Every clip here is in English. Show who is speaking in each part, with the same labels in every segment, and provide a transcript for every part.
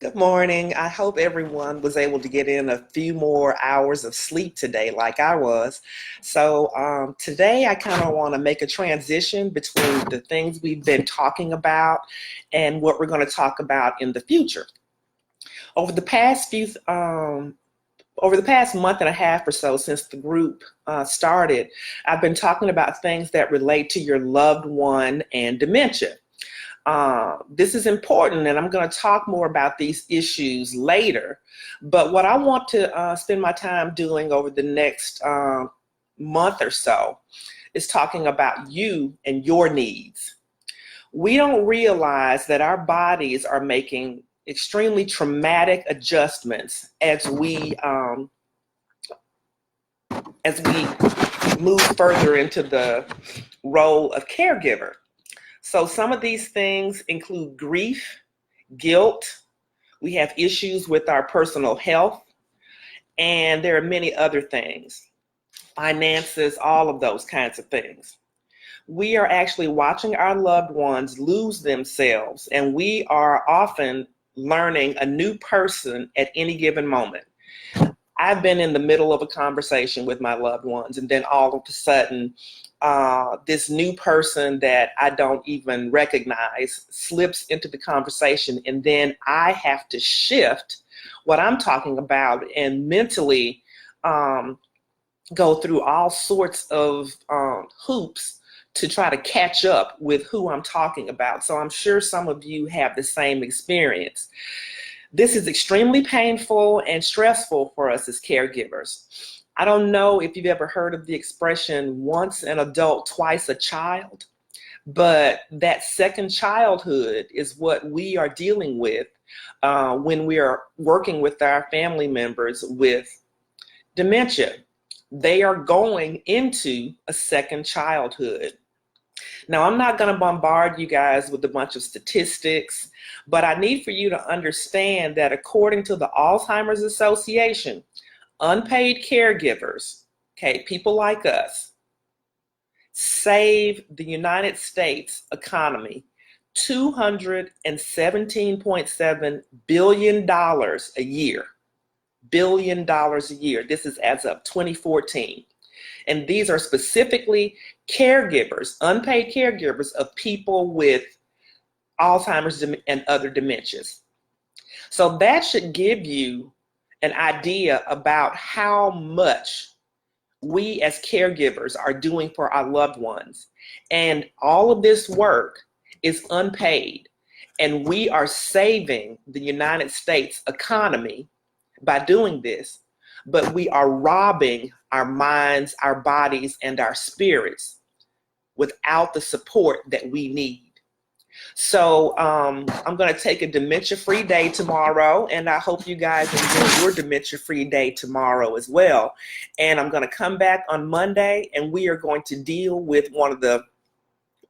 Speaker 1: Good morning. I hope everyone was able to get in a few more hours of sleep today, like I was. Today I kind of want to make a transition between the things we've been talking about and what we're going to talk about in the future. Over the past few, over the past month and a half or so since the group started, I've been talking about things that relate to your loved one and dementia. This is important, and I'm going to talk more about these issues later. But what I want to spend my time doing over the next month or so is talking about you and your needs. We don't realize that our bodies are making extremely traumatic adjustments as we move further into the role of caregiver. So some of these things include grief, guilt. We have issues with our personal health, and there are many other things, finances, all of those kinds of things. We are actually watching our loved ones lose themselves, and we are often learning a new person at any given moment. I've been in the middle of a conversation with my loved ones, and then all of a sudden, this new person that I don't even recognize slips into the conversation, and then I have to shift what I'm talking about and mentally go through all sorts of hoops to try to catch up with who I'm talking about. So I'm sure some of you have the same experience. This is extremely painful and stressful for us as caregivers. I don't know if you've ever heard of the expression, once an adult, twice a child, but that second childhood is what we are dealing with when we are working with our family members with dementia. They are going into a second childhood. Now, I'm not going to bombard you guys with a bunch of statistics, but I need for you to understand that according to the Alzheimer's Association, unpaid caregivers, okay, people like us, save the United States economy $217.7 billion a year. Billion dollars a year. This is as of 2014. And these are specifically caregivers, unpaid caregivers of people with Alzheimer's and other dementias. So that should give you an idea about how much we as caregivers are doing for our loved ones. And all of this work is unpaid. And we are saving the United States economy by doing this, but we are robbing our minds, our bodies, and our spirits without the support that we need. So I'm going to take a dementia-free day tomorrow, and I hope you guys enjoy your dementia-free day tomorrow as well. And I'm going to come back on Monday, and we are going to deal with one of the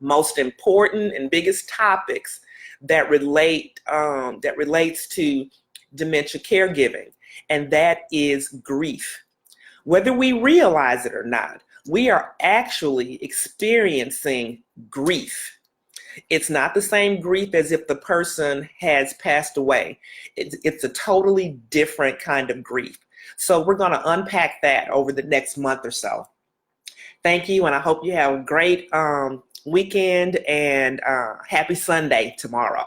Speaker 1: most important and biggest topics that relates to dementia caregiving, and that is grief. Whether we realize it or not, we are actually experiencing grief. It's not the same grief as if the person has passed away. It's a totally different kind of grief. So we're going to unpack that over the next month or so. Thank you, and I hope you have a great weekend and happy Sunday tomorrow.